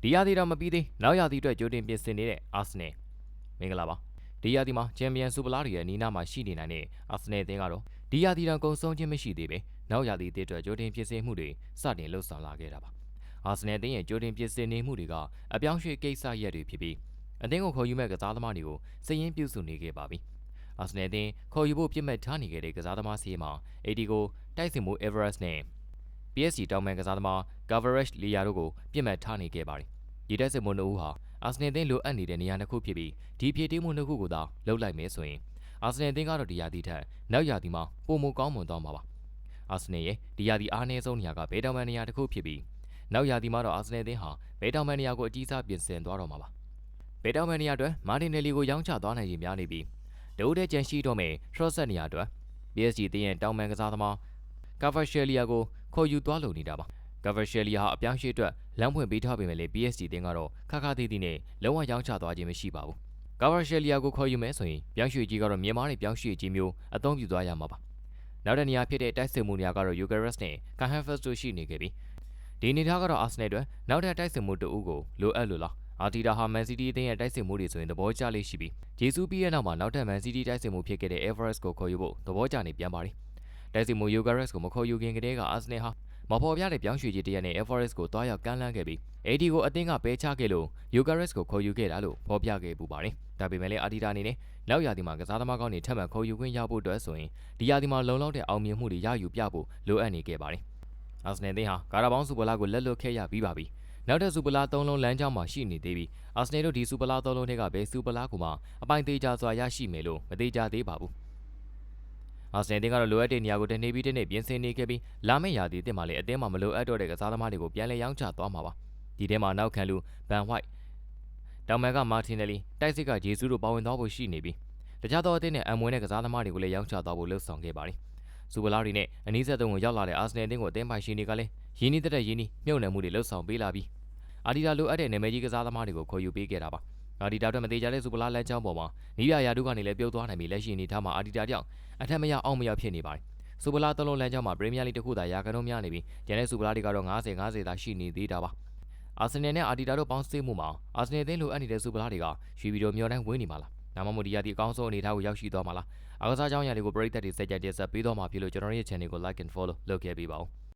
ဒီရာသီတော့မပြီးသေးနောက်ရာသီအတွက်ကြိုတင်ပြင်ဆင်နေတဲ့အာဆနယ်မင်္ဂလာပါဒီရာသီမှာချန်ပီယံစူပလာတွေရဲ့အနီးနားမှာရှိနေနိုင်တဲ့အာဆနယ်အသင်းကတော့ဒီရာသီတော့ကုံဆုံးခြင်းမရှိသေးပဲနောက်ရာသီအသစ်အတွက်ကြိုတင်ပြင်ဆင်မှုတွေစတင်လှုပ်ဆောင်လာခဲ့တာပါအာဆနယ်အသင်းရဲ့ကြိုတင်ပြင်ဆင်နေမှုတွေကအပြောင်းရွှေ့ကိစ္စရပ်တွေဖြစ်ပြီးအသင်းကိုခေါ်ယူမဲ့ကစားသမားတွေကိုစည်ရင်းပြုစုနေခဲ့ပါပြီအာဆနယ်အသင်းခေါ်ယူဖို့ပြစ်မှတ်ထားနေခဲ့တဲ့ကစားသမားစီးမှာအေဒီကိုတိုက်စစ်မှု Everest နဲ့ PSG တောင်ပန်ကစားသမား Gavarech Leia တို့ကိုပြစ်မှတ်ထားနေခဲ့ပါတယ်ဒီတိုက်စစ်မှုနှစ်ဦးဟာအာဆနယ်အသင်းလိုအပ်နေတဲ့နေရာနှစ်ခုဖြစ်ပြီးဒီဖြည့်တင်းမှုနှစ်ခုကိုသာလှုပ်လိုက်မယ်ဆိုရင်အာဆနယ်အသင်းကတော့ဒီရာသီထက်နောက်ရာသီမှာပိုမိုကောင်းမွန်သွားမှာပါအာဆနယ်ရဲ့ဒီရာသီအားနည်းဆုံးနေရာကဘဲတောင်ပန်နေရာတစ်ခုဖြစ်ပြီးနောက်ရာသီမှာတော့အာဆနယ်အသင်းဟာဘဲတောင်ပန်နေရာကိုအကြီးစားပြင်ဆင်သွားတော့မှာပါဘဲတောင်ပန်နေရာအတွက်မာတင်နယ်လီကိုရောင်းချသွားနိုင်ခြင်းများနေပြီးဒိုးတဲ့ကြံရှိတော့မယ်ထရော့ဆက်နေရာအတွက် PSG အသင်းရဲ့တောင်ပန်ကစားသမား Kvaratskhelia ကိုခေါ်ယူသွားလိုနေတာပါKvaratskhelia ဟာအပြောင်းရွှေ့အတွက်လမ်းဖွင့်ပေးထားပေမဲ့လည်း PSG အသင်းကတော့ခါခါသေးသေးနဲ့လုံးဝရောင်းချသွားခြင်းမရှိပါဘူးKvaratskhelia ကိုခေါ်ယူမယ်ဆိုရင်ပြောင်းရွှေ့ကြီးကတော့မြန်မာနဲ့ပြောင်းရွှေ့ကြီးမျိုးအသုံးပြုသွားရမှာပါနောက်တဲ့နေရာဖြစ်တဲ့တိုက်စစ်မှုနေရာကတော့ Gyökeres နဲ့ Kai Havertz တို့ရှိနေခဲ့ပြီးဒီနေသားကတော့ Arsenal အတွက်နောက်ထပ်တိုက်စစ်မှုတအုပ်ကိုလိုအပ်လို့လားအာတီတာဟာမန်စီးတီးအသင်းရဲ့တိုက်စစ်မှုတွေဆိုရင်သဘောကျလေးရှိပြီးဂျေဆူးပြီးရဲ့နောက်မှာနောက်ထပ်မန်စီးတီးတိုက်စစ်မှုဖြစ်ခဲ့တဲ့ Everest ကိုခေါ်ယူဖို့သဘောကျနေပြန်ပါတယ်တိုက်စစ်မှု Gyökeres ကိုမခေါ်ယူခင်ကတည်းက Arsenal ဟာမဖော်ပြတဲ့ပြောင်းရွှေ့ကြီးတရက်နဲ့ Everest ကိုတွားရောက်ကမ်းလှမ်းခဲ့ပြီးအေဒီကိုအသင်းကပယ်ချခဲ့လို့ Gyökeres ကိုခေါ်ယူခဲ့တာလို့ဖော်ပြခဲ့ပူပါတယ်ဒါပေမဲ့လည်းအာတီတာအနေနဲ့နောက်ရာသီမှာကစားသမားကောင်းတွေထပ်မံခေါ်ယူခွင့်ရဖို့အတွက်ဆိုရင်ဒီရာသီမှာလုံလောက်တဲ့အောင်မြင်မှုတွေရယူပြဖို့လိုအပ်နေခဲ့ပါတယ်အာဆနယ်အသင်းဟာကာရာဘောင်းစူပလာကိုလက်လွတ်ခဲ့ရပြီးပါပြီနောက်တဲ့စူပလာ၃လုံးလမ်းကြောင်းမှာရှိနေသေးပြီးအာဆနယ်တို့ဒီစူပလာ၃လုံးတွေကဘယ်စူပလာကိုမှအပိုင်သေးကြစွာရရှိမယ်လို့မသေးကြသေးပါဘူးအာဆနယ်အသင်းကတော့လိုအပ်တဲ့နေရာကိုတနေ့ပြီးတနေ့ပြင်ဆင်နေခဲ့ပြီးလာမယ့်ရာသီအသစ်မှာလည်းအသင်းမှာမလိုအပ်တော့တဲ့ကစားသမားတွေကိုပြန်လည်ရောင်းချသွားမှာပါဒီထဲမှာနောက်ခံလူဘန်ဝိုက်တောင်မန်ကမာတင်နယ်လီတိုက်စစ်ကဂျေဆူးတို့ပါဝင်သွားဖို့ရှိနေပြီးတခြားသောအသင်းနဲ့အမွေနဲ့ကစားသမားတွေကိုလည်းရောင်းချသွားဖို့လှုံ့ဆော်ခဲ့ပါတယ်စူပလာတွေနဲ့အနီးစပ်သုံးကိုရောက်လာတဲ့အာဆနယ်အသင်းကိုအသင်းပိုင်ရှင်တွေကလည်းရင်းနှီးတဲ့ရင်းနှီးမြုပ်နှံမှုတွေလှုံ့ဆော်ပေးလာပြီးအာဒီတာလိုအပ်တဲ့နာမည်ကြီးကစားသမားတွေကိုခေါ်ယူပေးခဲ့တာပါအာဒီတာအတွက်မသေးကြတဲ့စူပလာလမ်းကြောင်းပေါ်မှာနီးရရာတို့ကနေလည်းပြုတ်သွားနိုင်ပြီးလက်ရှိအနေထားမှာအာဒီတာကြောင့်အထက်မရအောင်မရဖြစ်နေပါတယ်စူပလာသုံးလုံးလမ်းကြောင်းမှာပရီးမီးယားလိတစ်ခုသာရာခိုင်နှုန်းများနေပြီးကျန်တဲ့စူပလာတွေကတော့50-50သာရှိနေသေးတာပါအာဆနယ်နဲ့အာဒီတာတို့ပေါင်းစည်းမှုမှာအာဆနယ်အသင်းလိုအပ်နေတဲ့စူပလာတွေကရွှေဗီဒိုမျောတိုင်းဝင်းနေမှာလားဒါမှမဟုတ်ဒီရာသီအကောင်းဆုံးအနေအထားကိုရောက်ရှိသွားမှာလားအားကစားကြောင်းရာတွေကိုပရိသတ်တွေစကြတင်ဆက်ပေးတော့မှာဖြစ်လို့ကျွန်တော်ရဲ့ channel ကို like and follow လုပ်ခဲ့ပေးပါဦး